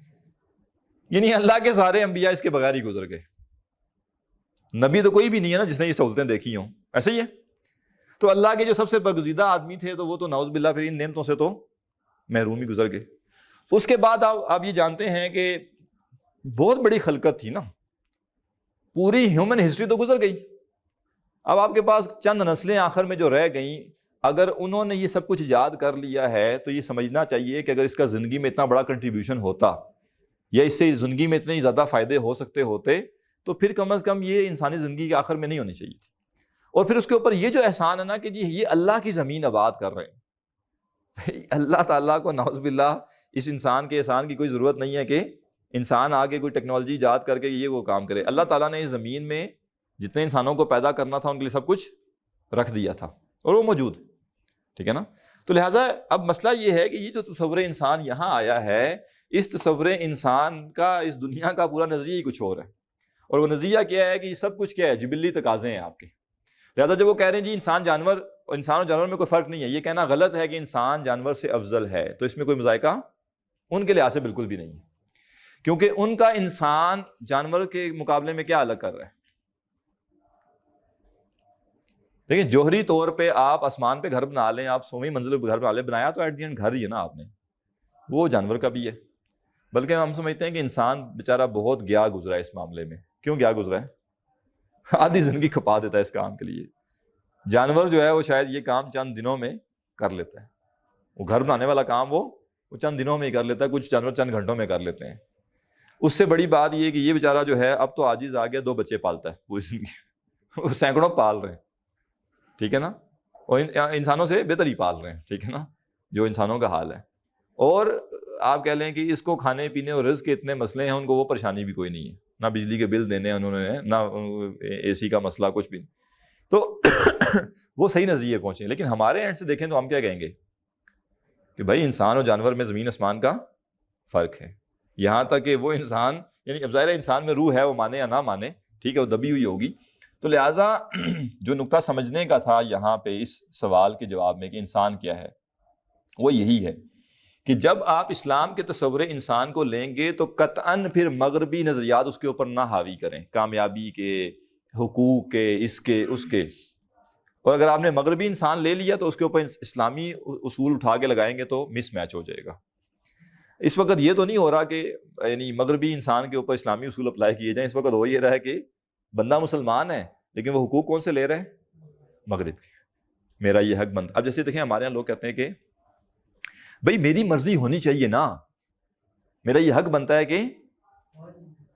یعنی اللہ کے سارے انبیاء اس کے بغیر ہی گزر گئے. نبی تو کوئی بھی نہیں ہے نا جس نے یہ سہولتیں دیکھی ہوں، ایسے ہی ہے. تو اللہ کے جو سب سے برگزیدہ آدمی تھے تو وہ تو نعوذ باللہ پھر ان نعمتوں سے تو محروم ہی گزر گئے. اس کے بعد آپ یہ جانتے ہیں کہ بہت بڑی خلقت تھی نا، پوری ہیومن ہسٹری تو گزر گئی. اب آپ کے پاس چند نسلیں آخر میں جو رہ گئیں، اگر انہوں نے یہ سب کچھ یاد کر لیا ہے تو یہ سمجھنا چاہیے کہ اگر اس کا زندگی میں اتنا بڑا کنٹریبیوشن ہوتا، یا اس سے زندگی میں اتنے زیادہ فائدے ہو سکتے ہوتے، تو پھر کم از کم یہ انسانی زندگی کے آخر میں نہیں ہونی چاہیے تھی. اور پھر اس کے اوپر یہ جو احسان ہے نا کہ جی یہ اللہ کی زمین آباد کر رہے ہیں. اللہ تعالیٰ کو نعوذ باللہ اس انسان کے احسان کی کوئی ضرورت نہیں ہے کہ انسان آگے کوئی ٹیکنالوجی ایجاد کر کے یہ وہ کام کرے. اللہ تعالیٰ نے اس زمین میں جتنے انسانوں کو پیدا کرنا تھا ان کے لیے سب کچھ رکھ دیا تھا اور وہ موجود، ٹھیک ہے نا. تو لہٰذا اب مسئلہ یہ ہے کہ یہ جو تصور انسان یہاں آیا ہے، اس تصور انسان کا اس دنیا کا پورا نظریہ ہی کچھ اور ہے. اور وہ نظریہ کیا ہے کہ یہ سب کچھ کیا ہے، جبلی تقاضے ہیں آپ کے. لہٰذا جب وہ کہہ رہے ہیں جی انسان اور جانور میں کوئی فرق نہیں ہے، یہ کہنا غلط ہے کہ انسان جانور سے افضل ہے، تو اس میں کوئی مذائقہ ان کے لحاظ سے بالکل بھی نہیں ہے. کیونکہ ان کا انسان جانور کے مقابلے میں کیا الگ کر رہا ہے. لیکن جوہری طور پہ آپ آسمان پہ گھر بنا لیں، آپ 100ویں منزل پہ گھر بنا لیں، بنایا تو ایٹ دی اینڈ گھر ہی ہے نا آپ نے، وہ جانور کا بھی ہے. بلکہ ہم سمجھتے ہیں کہ انسان بیچارہ بہت گیا گزرا ہے اس معاملے میں. کیوں گیا گزرا ہے؟ آدھی زندگی کھپا دیتا ہے اس کام کے لیے. جانور جو ہے وہ شاید یہ کام چند دنوں میں کر لیتا ہے، وہ گھر بنانے والا کام وہ چند دنوں میں ہی کر لیتا ہے، کچھ جانور چند گھنٹوں میں کر لیتے ہیں. اس سے بڑی بات یہ کہ یہ بیچارہ جو ہے اب تو عاجز آ گیا، 2 بچے پالتا ہے پوری زندگی، وہ سینکڑوں پال رہے ہیں، ٹھیک ہے نا. اور انسانوں سے بہتر ہی پال رہے ہیں، ٹھیک ہے نا، جو انسانوں کا حال ہے. اور آپ کہہ لیں کہ اس کو کھانے پینے اور رزق کے اتنے مسئلے ہیں، ان کو وہ پریشانی بھی کوئی نہیں ہے، نہ بجلی کے بل دینے انہوں نے، نہ اے سی کا مسئلہ، کچھ بھی نہیں. تو وہ صحیح نظریے پہنچے. لیکن ہمارے اینڈ سے دیکھیں تو ہم کیا کہیں گے کہ بھائی انسان اور جانور میں زمین آسمان کا فرق ہے. یہاں تک کہ وہ انسان، یعنی اب ظاہر ہے انسان میں روح ہے، وہ مانے یا نہ مانے، ٹھیک ہے، وہ دبی ہوئی ہوگی. تو لہٰذا جو نقطہ سمجھنے کا تھا یہاں پہ اس سوال کے جواب میں کہ انسان کیا ہے، وہ یہی ہے کہ جب آپ اسلام کے تصور انسان کو لیں گے تو قطعاً پھر مغربی نظریات اس کے اوپر نہ حاوی کریں، کامیابی کے، حقوق کے، اس کے اس کے. اور اگر آپ نے مغربی انسان لے لیا تو اس کے اوپر اسلامی اصول اٹھا کے لگائیں گے تو مس میچ ہو جائے گا. اس وقت یہ تو نہیں ہو رہا کہ یعنی مغربی انسان کے اوپر اسلامی اصول اپلائی کیے جائیں. اس وقت ہو یہ رہا ہے کہ بندہ مسلمان ہے لیکن وہ حقوق کون سے لے رہے ہیں؟ مغرب کے. میرا یہ حق بند. اب جیسے دیکھیں ہمارے یہاں لوگ کہتے ہیں کہ بھائی میری مرضی ہونی چاہیے نا، میرا یہ حق بنتا ہے کہ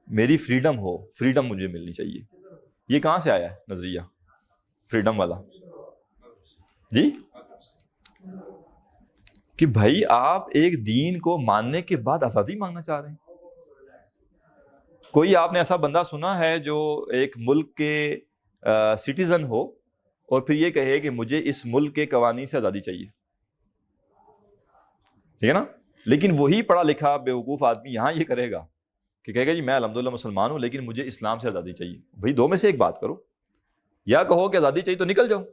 میری فریڈم ہو، فریڈم مجھے ملنی چاہیے. یہ کہاں سے آیا ہے نظریہ فریڈم والا؟ جی کہ بھائی آپ ایک دین کو ماننے کے بعد آزادی مانگنا چاہ رہے ہیں. کوئی آپ نے ایسا بندہ سنا ہے جو ایک ملک کے سٹیزن ہو اور پھر یہ کہے کہ مجھے اس ملک کے قوانین سے آزادی چاہیے؟ ٹھیک ہے نا. لیکن وہی پڑھا لکھا بیوقوف آدمی یہاں یہ کرے گا کہ کہے گا جی میں الحمدللہ مسلمان ہوں لیکن مجھے اسلام سے آزادی چاہیے. بھائی دو میں سے ایک بات کرو، یا کہو کہ آزادی چاہیے تو نکل جاؤ،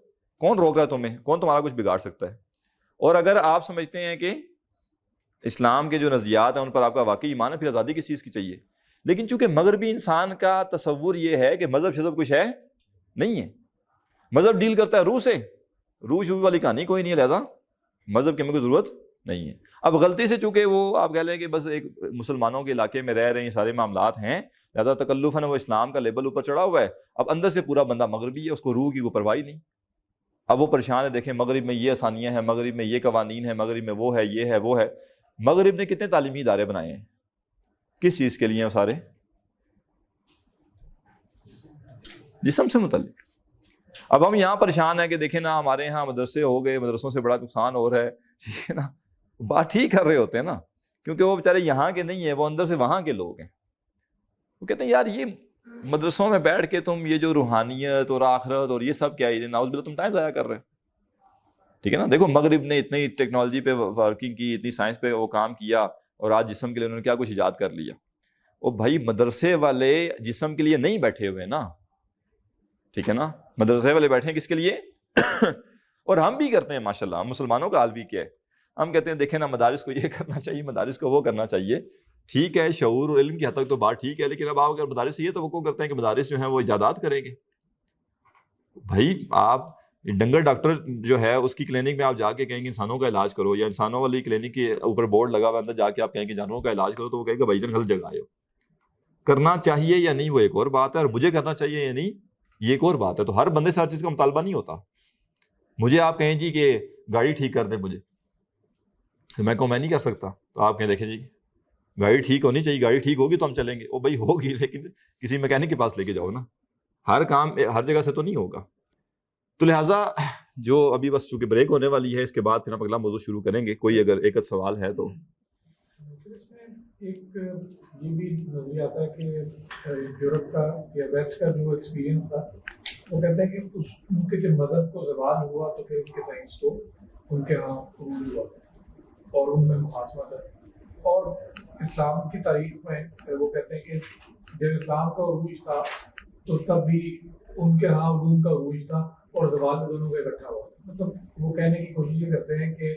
کون روک رہا ہے تمہیں؟ کون تمہارا کچھ بگاڑ سکتا ہے؟ اور اگر آپ سمجھتے ہیں کہ اسلام کے جو نظریات ہیں ان پر آپ کا واقعی ایمان ہے، پھر آزادی کس چیز کی چاہیے؟ لیکن چونکہ مغربی انسان کا تصور یہ ہے کہ مذہب شذب کچھ ہے نہیں ہے، مذہب ڈیل کرتا ہے روح سے، روح شوح والی کہانی کوئی نہیں ہے، لہذا مذہب کی ہمیں کوئی ضرورت نہیں ہے. اب غلطی سے چونکہ وہ آپ کہہ لیں کہ بس ایک مسلمانوں کے علاقے میں رہ رہے ہیں، سارے معاملات ہیں، لہذا تکلفاً وہ اسلام کا لیبل اوپر چڑھا ہوا ہے. اب اندر سے پورا بندہ مغربی ہے، اس کو روح کی کوئی پرواہ نہیں. اب وہ پریشان ہے، دیکھیں مغرب میں یہ آسانیاں ہیں، مغرب میں یہ قوانین ہیں، مغرب میں وہ ہے، یہ ہے، وہ ہے. مغرب نے کتنے تعلیمی ادارے بنائے ہیں؟ کس چیز کے لیے ہیں وہ سارے؟ جسم سے متعلق. اب ہم یہاں پریشان ہیں کہ دیکھیں نا ہمارے یہاں مدرسے ہو گئے، مدرسوں سے بڑا نقصان ہو رہا ہے، ٹھیک ہے نا. بات ٹھیک کر رہے ہوتے ہیں نا، کیونکہ وہ بیچارے یہاں کے نہیں ہیں، وہ اندر سے وہاں کے لوگ ہیں. وہ کہتے ہیں یار یہ مدرسوں میں بیٹھ کے تم یہ جو روحانیت اور آخرت اور یہ سب کیا ہے، نعوذ باللہ تم ٹائم ضائع کر رہے. ٹھیک ہے نا. دیکھو مغرب نے اتنی ٹیکنالوجی پہ ورکنگ کی، اتنی سائنس پہ وہ کام کیا، اور آج جسم کے لیے انہوں نے کیا کچھ ایجاد کر لیا. وہ بھائی مدرسے والے جسم کے لیے نہیں بیٹھے ہوئے نا، ٹھیک ہے نا. مدرسے والے بیٹھے ہیں کس کے لیے؟ اور ہم بھی کرتے ہیں ماشاءاللہ. ہم مسلمانوں کا حال بھی کیا ہے؟ ہم کہتے ہیں دیکھیں نا مدارس کو یہ کرنا چاہیے، مدارس کو وہ کرنا چاہیے. ٹھیک ہے، شعور اور علم کی حد تک تو بات ٹھیک ہے، لیکن اب آپ اگر مدارس سے یہ توقع کرتے ہیں کہ مدارس جو ہیں وہ ایجادات کریں گے. بھائی آپ ڈنگر ڈاکٹر جو ہے اس کی کلینک میں آپ جا کے کہیں گے انسانوں کا علاج کرو، یا انسانوں والی کلینک کے اوپر بورڈ لگا ہوا اندر جا کے آپ کہیں کہ جانوروں کا علاج کرو، تو وہ کہے گا بھائی جان غلط جگہ آئے ہو. کرنا چاہیے یا نہیں وہ ایک اور بات ہے، اور مجھے کرنا چاہیے یا نہیں یہ ایک اور بات ہے. تو ہر بندے سے ہر چیز کا مطالبہ نہیں ہوتا. مجھے آپ کہیں جی کہ گاڑی ٹھیک کر دیں مجھے، تو میں کہوں میں نہیں کر سکتا، تو آپ کہیں دیکھیں جی گاڑی ٹھیک ہونی چاہیے، گاڑی ٹھیک ہوگی تو ہم چلیں گے. او بھائی ہوگی، لیکن کسی میکینک کے پاس لے کے جاؤ نا. ہر کام ہر جگہ سے تو نہیں ہوگا. تو لہٰذا جو ابھی بس چونکہ بریک ہونے والی ہے، اس کے بعد پھر ہم اگلا موضوع شروع کریں گے. کوئی اگر ایک سوال ہے تو. ایک یہ بھی نظریہ آتا ہے کہ یورپ کا یا ویسٹ کا جو ایکسپیرینس تھا، وہ کہتے ہیں کہ ان کے جب مذہب کو زوال ہوا تو پھر ان کے سائنس کو ان کے ہاں عروج ہوا اور ان میں مخاصمت ہے. اور اسلام کی تاریخ میں وہ کہتے ہیں کہ جب اسلام کا عروج تھا تو تب بھی ان کے ہاں علوم کا عروج تھا اور زوال میں دونوں کا اکٹھا ہوا. مطلب وہ کہنے کی کوشش یہ کرتے ہیں کہ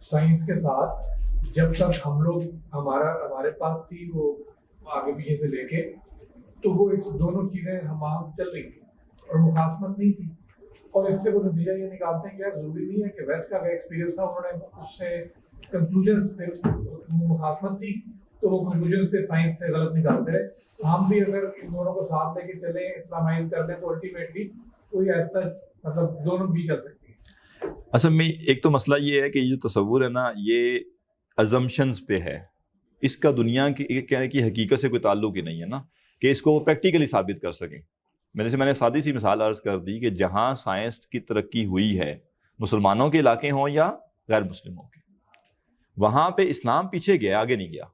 سائنس کے ساتھ جب تک ہم لوگ ہمارے پاس تھی وہ آگے پیچھے سے لے کے، تو وہ دونوں چیزیں ہم چل رہی تھیں اور مخاصمت نہیں تھی. اور اس سے وہ نتیجہ یہ نکالتے ہیں کہ یار ضروری نہیں ہے کہ ویسٹ کا ایکسپیرینس تھا انہوں نے اس سے کنکلوژن مخاصمت تھی تو وہ کنکلوژن پہ سائنس سے غلط نکالتے رہے. ہم بھی اگر ان دونوں کو ساتھ لے کے چلیں، اسلامائز کر لیں، تو الٹیمیٹلی کوئی ایسا مطلب دونوں بھی چل سکتی ہے. اصل میں ایک تو مسئلہ یہ ہے کہ یہ جو تصور ہے نا یہ ازمپشنز پہ ہے. اس کا دنیا کی حقیقت سے کوئی تعلق ہی نہیں ہے نا کہ اس کو پریکٹیکلی ثابت کر سکیں. میں نے سادی سی مثال عرض کر دی کہ جہاں سائنس کی ترقی ہوئی ہے، مسلمانوں کے علاقے ہوں یا غیر مسلموں کے، وہاں پہ اسلام پیچھے گیا، آگے نہیں گیا.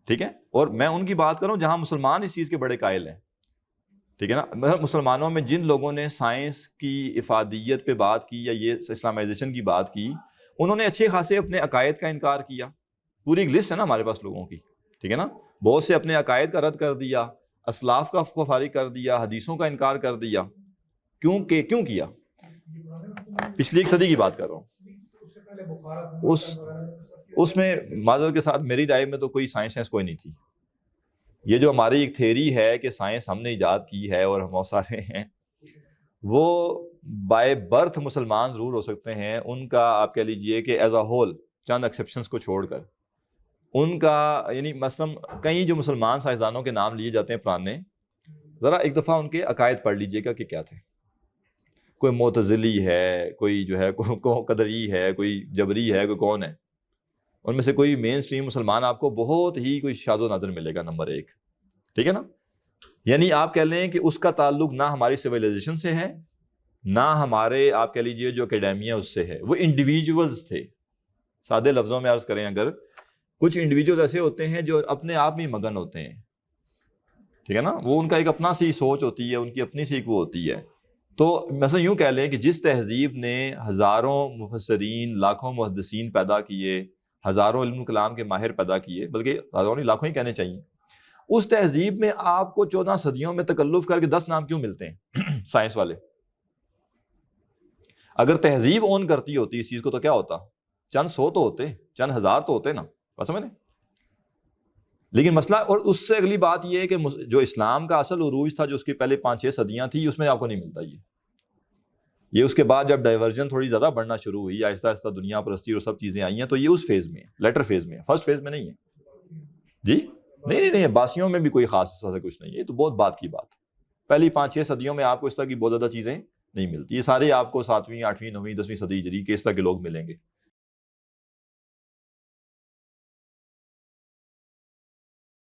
ٹھیک ہے. اور میں ان کی بات کروں جہاں مسلمان اس چیز کے بڑے قائل ہیں. ٹھیک ہے نا. مسلمانوں میں جن لوگوں نے سائنس کی افادیت پہ بات کی یا یہ اسلامائزیشن کی بات کی، انہوں نے اچھے خاصے اپنے عقائد کا انکار کیا. پوری ایک لسٹ ہے نا ہمارے پاس لوگوں کی. ٹھیک ہے نا. بہت سے اپنے عقائد کا رد کر دیا، اسلاف کا فارغ کر دیا، حدیثوں کا انکار کر دیا. کیوں کیا؟ پچھلی ایک صدی کی بات کر رہا ہوں. اس میں معذرت کے ساتھ میری رائے میں تو کوئی سائنس کوئی نہیں تھی. یہ جو ہماری ایک تھیری ہے کہ سائنس ہم نے ایجاد کی ہے اور ہم بہت سارے ہیں، وہ بائی برتھ مسلمان ضرور ہو سکتے ہیں. ان کا آپ کہہ لیجئے کہ ایز اے ہول چند ایکسیپشنز کو چھوڑ کر ان کا یعنی مثلا کئی جو مسلمان سائنسدانوں کے نام لیے جاتے ہیں پرانے، ذرا ایک دفعہ ان کے عقائد پڑھ لیجئے گا کہ کیا تھے. کوئی معتزلی ہے، کوئی جو ہے قدری ہے، کوئی جبری ہے، کوئی کون ہے. ان میں سے کوئی مین سٹریم مسلمان آپ کو بہت ہی کوئی شاذ و نادر ملے گا نمبر 1. ٹھیک ہے نا. یعنی آپ کہہ لیں کہ اس کا تعلق نہ ہماری سویلائزیشن سے ہے، نہ ہمارے آپ کہہ لیجئے جو اکیڈیمیا اس سے ہے. وہ انڈیویجولز تھے. سادے لفظوں میں عرض کریں اگر، کچھ انڈیویجول ایسے ہوتے ہیں جو اپنے آپ میں مگن ہوتے ہیں، ٹھیک ہے نا، وہ ان کا ایک اپنا سی سوچ ہوتی ہے، ان کی اپنی سی وہ ہوتی ہے. تو مثلا یوں کہہ لیں کہ جس تہذیب نے ہزاروں مفسرین، لاکھوں محدثین پیدا کیے، ہزاروں علم کلام کے ماہر پیدا کیے، بلکہ ہزاروں نہیں لاکھوں ہی کہنے چاہیے، اس تہذیب میں آپ کو 14 صدیوں میں تکلف کر کے 10 نام کیوں ملتے ہیں سائنس والے؟ اگر تہذیب اون کرتی ہوتی اس چیز کو تو کیا ہوتا؟ چند سو تو ہوتے، چند ہزار تو ہوتے نا، بس سمجھ لیں. لیکن مسئلہ، اور اس سے اگلی بات یہ ہے کہ جو اسلام کا اصل عروج تھا، جو اس کی پہلے 5-6 صدیاں تھی، اس میں آپ کو نہیں ملتا. یہ اس کے بعد جب ڈائیورژن تھوڑی زیادہ بڑھنا شروع ہوئی، آہستہ آہستہ دنیا پرستی اور سب چیزیں آئی ہیں، تو یہ اس فیز میں ہے، لیٹر فیز میں ہے، فرسٹ فیز میں نہیں ہے. جی نہیں، باسیوں میں بھی کوئی خاص ایسا کچھ نہیں ہے. یہ تو بہت بات کی بات. پہلی 5-6 صدیوں میں آپ کو اس طرح کی بہت زیادہ چیزیں نہیں ملتی. یہ سارے آپ کو 7ویں 8ویں 9ویں 10ویں صدی ہجری کے اس طرح کے لوگ ملیں گے.